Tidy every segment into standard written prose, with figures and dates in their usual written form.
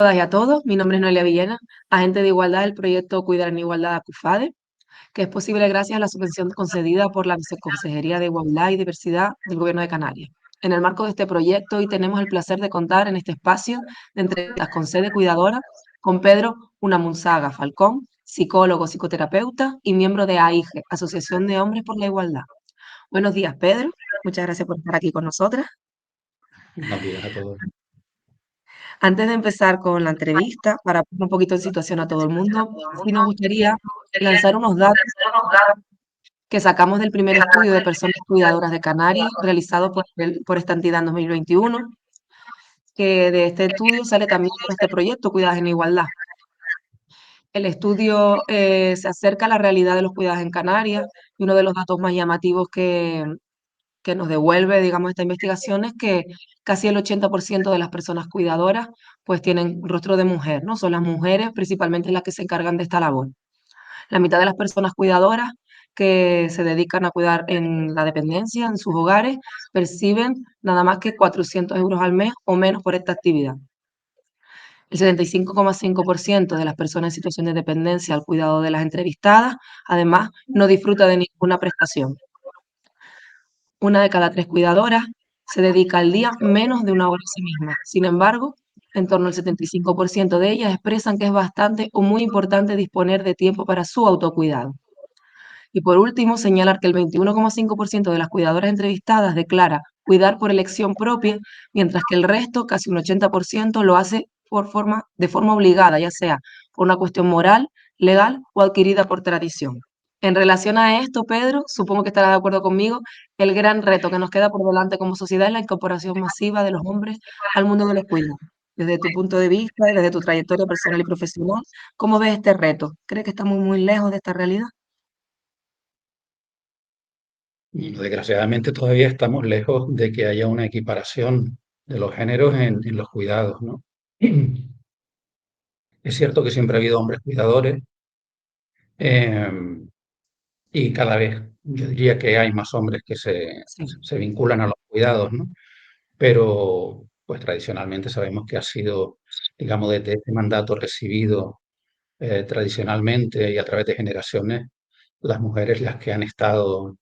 Todas y a todos, mi nombre es Noelia Villena, agente de igualdad del proyecto Cuidar en Igualdad ACUFADE, que es posible gracias a la subvención concedida por la Viceconsejería de Igualdad y Diversidad del Gobierno de Canarias. En el marco de este proyecto, hoy tenemos el placer de contar en este espacio de entrevistas con sede cuidadora con Pedro Unamunzaga Falcón, psicólogo, psicoterapeuta y miembro de AIGE, Asociación de Hombres por la Igualdad. Buenos días, Pedro. Muchas gracias por estar aquí con nosotras. Buenos días a todos. Antes de empezar con la entrevista, para poner un poquito en situación a todo el mundo, sí nos gustaría lanzar unos datos que sacamos del primer estudio de personas cuidadoras de Canarias, realizado por esta entidad en 2021, que de este estudio sale también este proyecto, Cuidadas en Igualdad. El estudio se acerca a la realidad de los cuidados en Canarias y uno de los datos más llamativos que nos devuelve, digamos, esta investigación es que casi el 80% de las personas cuidadoras pues tienen rostro de mujer, ¿no? Son las mujeres principalmente las que se encargan de esta labor. La mitad de las personas cuidadoras que se dedican a cuidar en la dependencia, en sus hogares, perciben nada más que 400 euros al mes o menos por esta actividad. El 75,5% de las personas en situación de dependencia al cuidado de las entrevistadas, además, no disfruta de ninguna prestación. Una de cada tres cuidadoras se dedica al día menos de una hora a sí misma. Sin embargo, en torno al 75% de ellas expresan que es bastante o muy importante disponer de tiempo para su autocuidado. Y por último, señalar que el 21,5% de las cuidadoras entrevistadas declara cuidar por elección propia, mientras que el resto, casi un 80%, lo hace de forma obligada, ya sea por una cuestión moral, legal o adquirida por tradición. En relación a esto, Pedro, supongo que estarás de acuerdo conmigo, el gran reto que nos queda por delante como sociedad es la incorporación masiva de los hombres al mundo de los cuidados. Desde tu punto de vista y desde tu trayectoria personal y profesional, ¿cómo ves este reto? ¿Crees que estamos muy lejos de esta realidad? Desgraciadamente todavía estamos lejos de que haya una equiparación de los géneros en los cuidados, ¿no? Es cierto que siempre ha habido hombres cuidadores, eh, y cada vez yo diría que hay más hombres que Sí. se vinculan a los cuidados, ¿no? Pero pues tradicionalmente sabemos que ha sido, digamos, desde este mandato recibido tradicionalmente y a través de generaciones, las mujeres las que han estado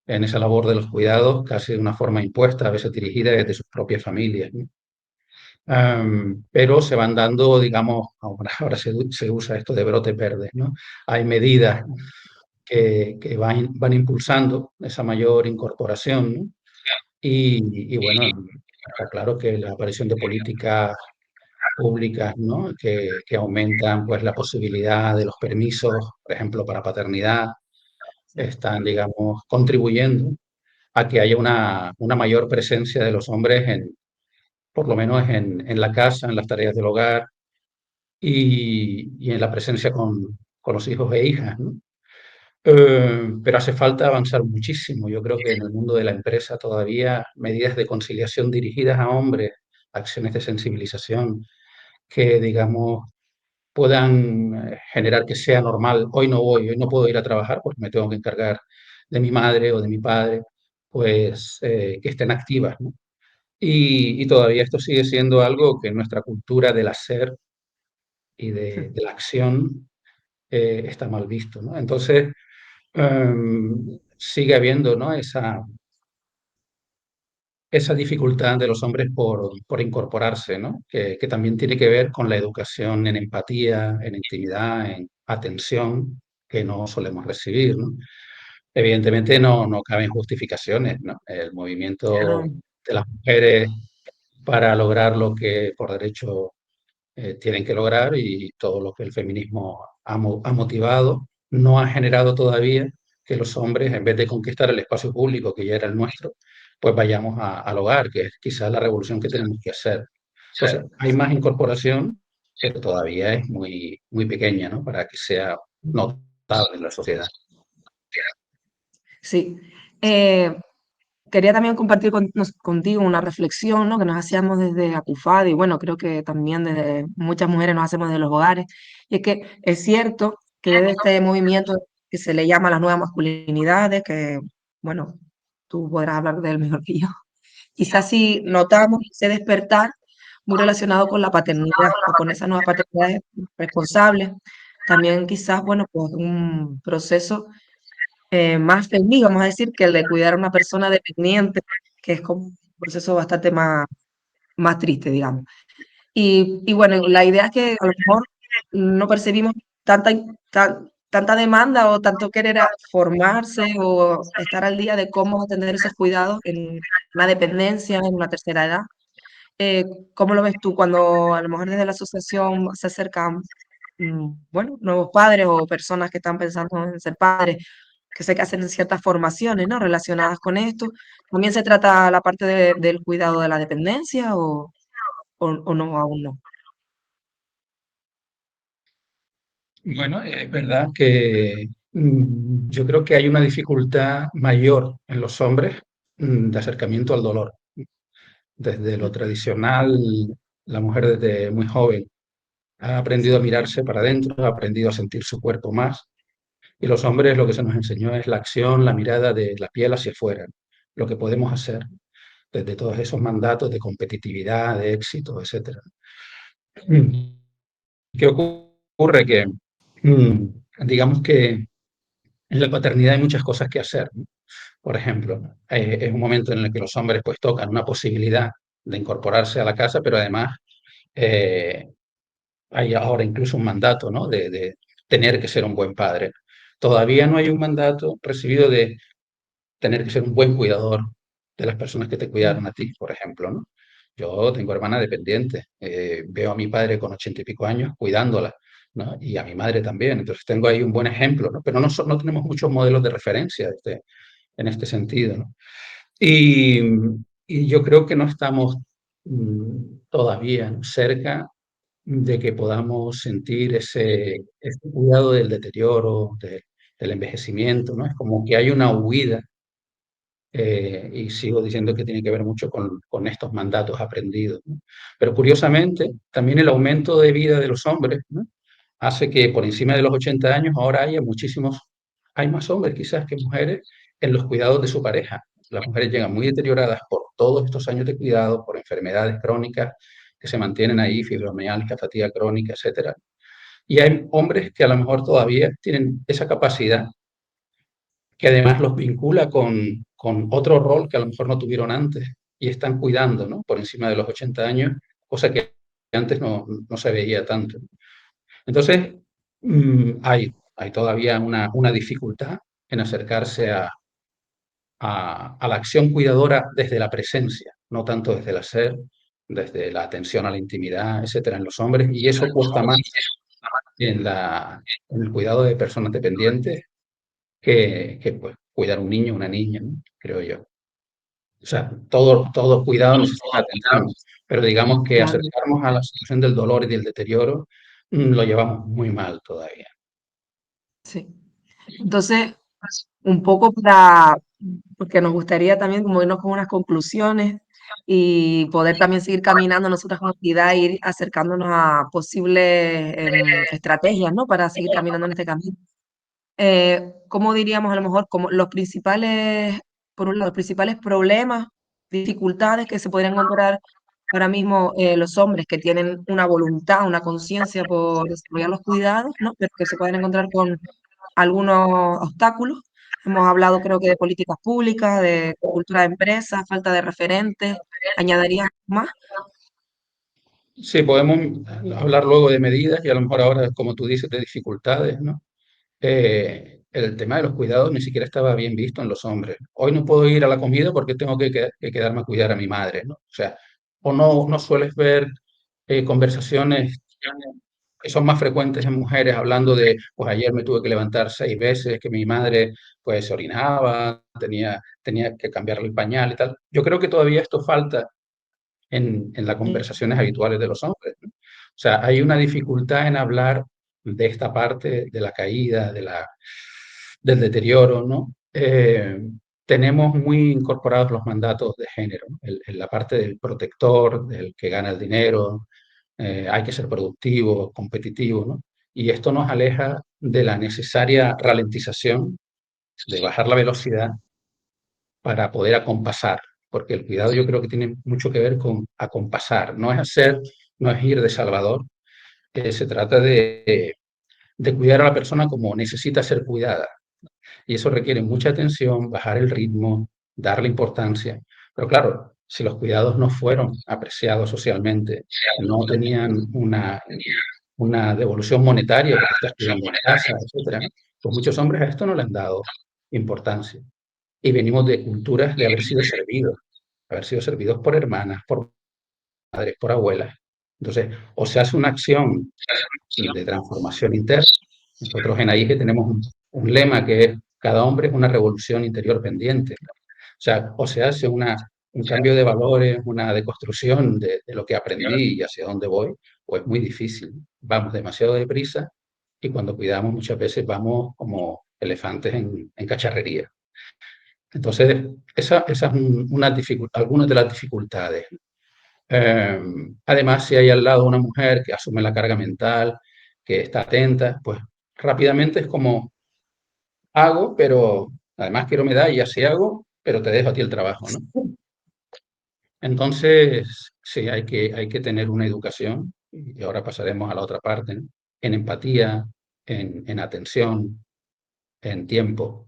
en esa labor de los cuidados, casi de una forma impuesta, a veces dirigida desde sus propias familias, ¿no? Pero se van dando, digamos, ahora se usa esto de brotes verdes, ¿no? Hay medidas que van impulsando esa mayor incorporación, ¿no? Y bueno, está claro que la aparición de políticas públicas, ¿no? Que aumentan pues la posibilidad de los permisos, por ejemplo, para paternidad, están, digamos, contribuyendo a que haya una mayor presencia de los hombres por lo menos en la casa, en las tareas del hogar y en la presencia con los hijos e hijas, ¿no? Pero hace falta avanzar muchísimo. Yo creo que en el mundo de la empresa todavía medidas de conciliación dirigidas a hombres, acciones de sensibilización que, digamos, puedan generar que sea normal. Hoy no voy, hoy no puedo ir a trabajar porque me tengo que encargar de mi madre o de mi padre, pues que estén activas, ¿no? Y todavía esto sigue siendo algo que en nuestra cultura del hacer y de la acción está mal visto, ¿no? Entonces, sigue habiendo, ¿no? Esa dificultad de los hombres por incorporarse, ¿no? Que también tiene que ver con la educación en empatía, en intimidad, en atención, que no solemos recibir, ¿no? Evidentemente no caben justificaciones, ¿no? El movimiento Ah, de las mujeres para lograr lo que por derecho tienen que lograr y todo lo que el feminismo ha motivado, no ha generado todavía que los hombres, en vez de conquistar el espacio público, que ya era el nuestro, pues vayamos al hogar, que es quizás la revolución que tenemos que hacer. Entonces, hay más incorporación, pero todavía es muy pequeña, ¿no? Para que sea notable en la sociedad. sí. Eh, Quería también compartir contigo una reflexión, ¿no? Que nos hacíamos desde ACUFAD y bueno, creo que también desde muchas mujeres nos hacemos de los hogares. Y es que es cierto que desde este movimiento que se le llama las nuevas masculinidades, que bueno, tú podrás hablar de él mejor que yo, quizás sí notamos ese despertar muy relacionado con la paternidad o con esa nueva paternidad responsable. También quizás, bueno, pues un proceso más feliz, vamos a decir, que el de cuidar a una persona dependiente, que es como un proceso bastante más triste, digamos. Y bueno, la idea es que a lo mejor no percibimos tanta demanda o tanto querer formarse o estar al día de cómo tener esos cuidados en una dependencia, en una tercera edad. Eh, ¿Cómo lo ves tú cuando a lo mejor desde la asociación se acercan, bueno, nuevos padres o personas que están pensando en ser padres, que sé que hacen ciertas formaciones, ¿no? Relacionadas con esto? ¿También se trata la parte del cuidado de la dependencia o no, aún no? Bueno, es verdad que yo creo que hay una dificultad mayor en los hombres de acercamiento al dolor. Desde lo Mm, tradicional, la mujer desde muy joven ha aprendido a mirarse para adentro, ha aprendido a sentir su cuerpo más, y los hombres lo que se nos enseñó es la acción, la mirada de la piel hacia afuera, lo que podemos hacer desde todos esos mandatos de competitividad, de éxito, etcétera. ¿Qué ocurre? Que digamos que en la paternidad hay muchas cosas que hacer, ¿no? Por ejemplo, es un momento en el que los hombres pues tocan una posibilidad de incorporarse a la casa, pero además eh, hay ahora incluso un mandato, ¿no? De tener que ser un buen padre. Todavía no hay un mandato recibido de tener que ser un buen cuidador de las personas que te mm, cuidaron a ti, por ejemplo, ¿no? Yo tengo hermana dependiente, veo a mi padre con 80 y pico años cuidándola, ¿no? Y a mi madre también, entonces tengo ahí un buen ejemplo, ¿no? Pero no tenemos muchos modelos de referencia en este sentido, ¿no? Y, y yo creo que no estamos todavía, ¿no?, cerca de que podamos sentir ese cuidado del deterioro, del envejecimiento, ¿no? Es como que hay una huida, y sigo diciendo que tiene que ver mucho con estos mandatos aprendidos, ¿no? Pero curiosamente, también el aumento de vida de los hombres, ¿no?, hace que por encima de los 80 años ahora hay más hombres quizás que mujeres en los cuidados de su pareja. Las mujeres llegan muy deterioradas por todos estos años de cuidado, por enfermedades crónicas que se mantienen ahí, fibromialgia, fatiga crónica, etcétera. Y hay hombres que a lo mejor todavía tienen esa capacidad que además los vincula con otro rol que a lo mejor no tuvieron antes y están cuidando, ¿no?, por encima de los 80 años, cosa que antes no se veía tanto. Entonces, hay todavía una dificultad en acercarse a la acción cuidadora desde la presencia, no tanto desde el hacer, desde la atención a la intimidad, etcétera, en los hombres, y eso cuesta más en el cuidado de personas dependientes que pues, cuidar un niño o una niña, ¿no?, creo yo. O sea, todo cuidado necesita atención, pero digamos que claro, acercarnos a la situación del dolor y del deterioro, lo llevamos muy mal todavía. sí. Entonces, un poco para, porque nos gustaría también como irnos con unas conclusiones y poder también seguir caminando nosotras como entidad, ir acercándonos a posibles estrategias, ¿no? Para seguir caminando en este camino. ¿Cómo diríamos a lo mejor como los principales, por un lado, los principales problemas, dificultades que se podrían encontrar ahora mismo los hombres que tienen una voluntad, una conciencia por desarrollar los cuidados, ¿no? Pero que se pueden encontrar con algunos obstáculos? Hemos hablado, creo que de políticas públicas, de cultura de empresas, falta de referentes. ¿Añadirías más? Sí, podemos hablar luego de medidas y a lo mejor ahora, como tú dices, de dificultades, ¿no? El tema de los cuidados ni siquiera estaba bien visto en los hombres. Hoy no puedo ir a la comida porque tengo que quedarme a cuidar a mi madre, ¿no? O sea, o no sueles ver conversaciones que son más frecuentes en mujeres hablando de, pues ayer me tuve que levantar 6 veces, que mi madre pues se orinaba, tenía que cambiarle el pañal y tal. Yo creo que todavía esto falta en las conversaciones habituales de los hombres, ¿no? O sea, hay una dificultad en hablar de esta parte de la caída, del deterioro, ¿no? Tenemos muy incorporados los mandatos de género, ¿no? La parte del protector, del que gana el dinero, hay que ser productivo, competitivo, ¿no? Y esto nos aleja de la necesaria ralentización, de bajar la velocidad para poder acompasar. porque el cuidado yo creo que tiene mucho que ver con acompasar, no es hacer, no es ir de salvador, se trata de cuidar a la persona como necesita ser cuidada. Y eso requiere mucha atención, bajar el ritmo, darle importancia. Pero claro, si los cuidados no fueron apreciados socialmente, no tenían una devolución monetaria porque estás cuidando una casa, etcétera, pues muchos hombres a esto no le han dado importancia. Y venimos de culturas de haber sido servidos por hermanas, por madres, por abuelas. Entonces, o se hace una acción de transformación interna. Nosotros en AIGE tenemos un lema que es: cada hombre es una revolución interior pendiente. O sea, o se hace un cambio de valores, una deconstrucción de lo que aprendí y hacia dónde voy, o es muy difícil. Vamos demasiado deprisa y cuando cuidamos muchas veces vamos como elefantes en cacharrería. Entonces, esa es algunas de las dificultades. Además, si hay al lado una mujer que asume la carga mental, que está atenta, pues rápidamente es como hago, pero además quiero medallas si hago, pero te dejo a ti el trabajo, ¿no? Entonces, sí, hay que tener una educación, y ahora pasaremos a la otra parte, ¿no? En empatía, en atención, en tiempo.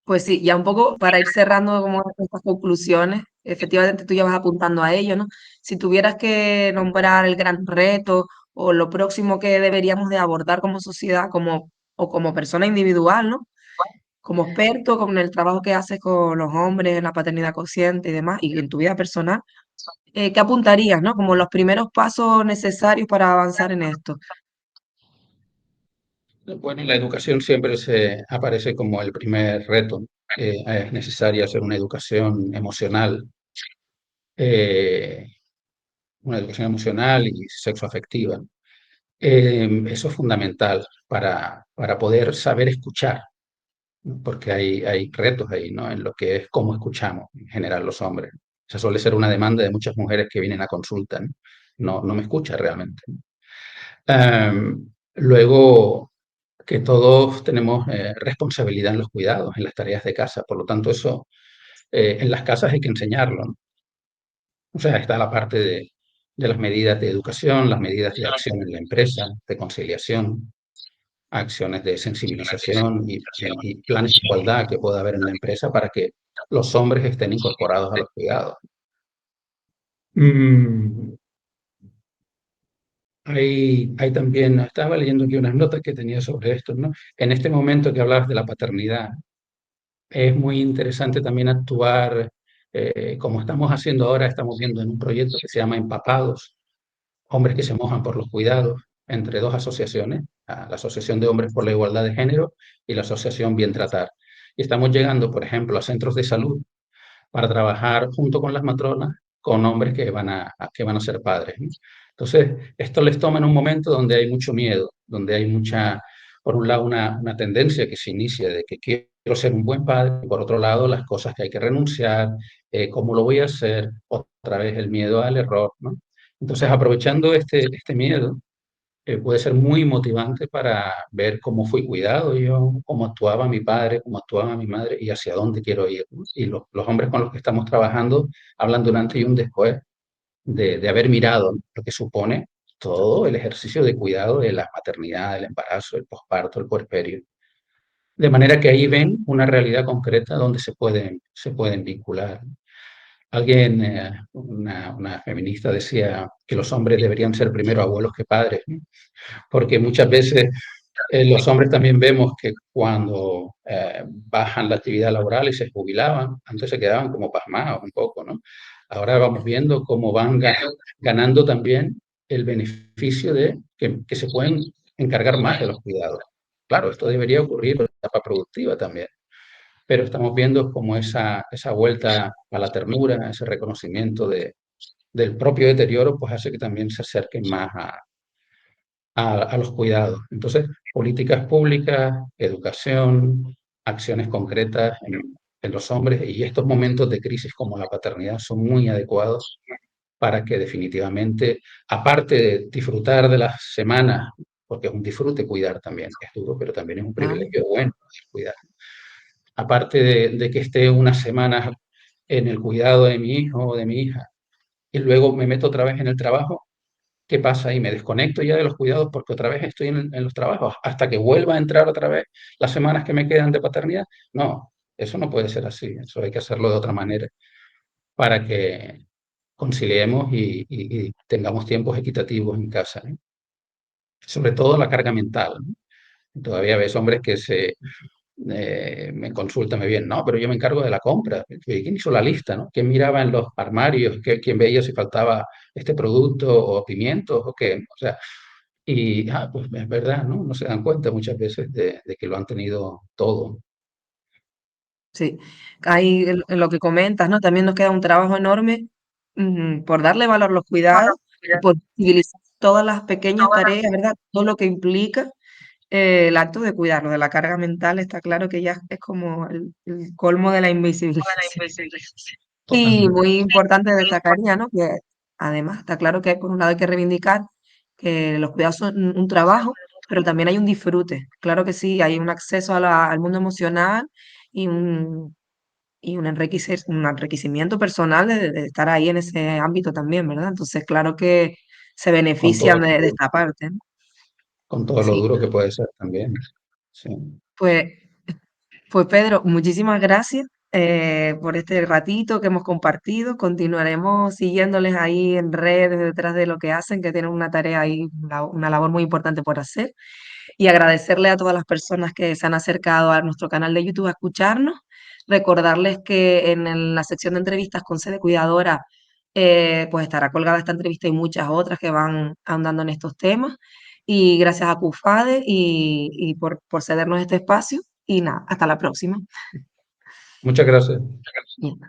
Pues sí, ya un poco para ir cerrando como estas conclusiones, efectivamente tú ya vas apuntando a ello, ¿no? Si tuvieras que nombrar el gran reto o lo próximo que deberíamos de abordar como sociedad, o como persona individual, ¿no? Como experto con el trabajo que haces con los hombres, en la paternidad consciente y demás, y en tu vida personal, ¿qué apuntarías, ¿no? Como los primeros pasos necesarios para avanzar en esto. Bueno, la educación siempre se aparece como el primer reto. Es necesaria hacer eh, una educación emocional y sexoafectiva. Eso es fundamental para poder saber escuchar, ¿no? Porque hay retos ahí, ¿no? En lo que es cómo escuchamos, en general, los hombres. Esa suele ser una demanda de muchas mujeres que vienen a consulta, ¿no? No me escucha realmente. Luego, que todos tenemos responsabilidad en los cuidados, en las tareas de casa. Por lo tanto, eso en las casas hay que enseñarlo, ¿no? O sea, está la parte de las medidas de educación, las medidas de acción en la empresa, de conciliación, acciones de sensibilización y planes de igualdad que pueda haber en la empresa para que los hombres estén incorporados a los cuidados. Mm, hay también, estaba leyendo aquí unas notas que tenía sobre esto, ¿no? En este momento que hablabas de la paternidad, es muy interesante también actuar, como estamos haciendo ahora, estamos viendo en un proyecto que se llama Empapados, hombres que se mojan por los cuidados, entre dos asociaciones, la Asociación de Hombres por la Igualdad de Género y la Asociación Bien Tratar. Y estamos llegando, por ejemplo, a centros de salud para trabajar junto con las matronas con hombres que van a ser padres, ¿no? Entonces, esto les toma en un momento donde hay mucho miedo, donde hay por un lado, una tendencia que se inicia de que quiero ser un buen padre, y por otro lado, las cosas que hay que renunciar, cómo lo voy a hacer, otra vez el miedo al error, ¿no? Entonces, aprovechando este miedo, puede ser muy motivante para ver cómo fui cuidado yo, cómo actuaba mi padre, cómo actuaba mi madre y hacia dónde quiero ir, ¿no? Y los hombres con los que estamos trabajando hablan de un antes y un después de haber mirado, ¿no?, lo que supone todo el ejercicio de cuidado de la maternidad, el embarazo, el posparto, el puerperio. De manera que ahí ven una realidad concreta donde se pueden vincular. Alguien, una feminista decía que los hombres deberían ser primero abuelos que padres, ¿no? Porque muchas veces los hombres también vemos que cuando bajan la actividad laboral y se jubilaban, antes se quedaban como pasmados un poco, ¿no? Ahora vamos viendo cómo van ganando también el beneficio de que se pueden encargar más de los cuidados. Claro, esto debería ocurrir en la etapa productiva también, pero estamos viendo como esa vuelta a la ternura, ese reconocimiento del propio deterioro, pues hace que también se acerquen más a los cuidados. Entonces, políticas públicas, educación, acciones concretas en los hombres y estos momentos de crisis como la paternidad son muy adecuados para que definitivamente, aparte de disfrutar de las semanas, porque es un disfrute cuidar también, es duro, pero también es un Claro. privilegio bueno poder cuidar. Aparte de que esté unas semanas en el cuidado de mi hijo o de mi hija y luego me meto otra vez en el trabajo, ¿qué pasa? Y me desconecto ya de los cuidados porque otra vez estoy en los trabajos hasta que vuelva a entrar otra vez las semanas que me quedan de paternidad. No, eso no puede ser así, eso hay que hacerlo de otra manera para que conciliemos y tengamos tiempos equitativos en casa, ¿no? Sobre todo la carga mental, ¿no? Todavía ves hombres que me consultan, me bien, no, pero yo me encargo de la compra. ¿Quién hizo la lista, no? ¿Quién miraba en los armarios? ¿Quién veía si faltaba este producto o pimientos o qué? O sea, pues es verdad, ¿no? No se dan cuenta muchas veces de que lo han tenido todo. Sí, ahí en lo que comentas, ¿no? También nos queda un trabajo enorme por darle valor a los cuidados y por civilizar todas las pequeñas tareas, ¿verdad? Todo lo que implica el acto de cuidarlo, de la carga mental, está claro que ya es como el colmo de la invisibilización. Y Totalmente. muy importante destacar ya, ¿no? Que además está claro que por un lado hay que reivindicar que los cuidados son un trabajo, pero también hay un disfrute. Claro que sí, hay un acceso a al mundo emocional y un enriquecimiento personal de estar ahí en ese ámbito también, ¿verdad? Entonces, claro que se Con todo, benefician de esta parte, ¿no? con todo lo Sí, duro que puede ser también. Sí. pues Pues Pedro, muchísimas gracias por este ratito que hemos compartido. Continuaremos siguiéndoles ahí en redes detrás de lo que hacen, que tienen una tarea ahí, una labor muy importante por hacer. Y agradecerle a todas las personas que se han acercado a nuestro canal de YouTube a escucharnos. Recordarles que la sección de entrevistas con sede cuidadora, pues estará colgada esta entrevista y muchas otras que van ahondando en estos temas. Y gracias a CUFADE y por cedernos este espacio. Y nada, hasta la próxima. Muchas gracias. Bien.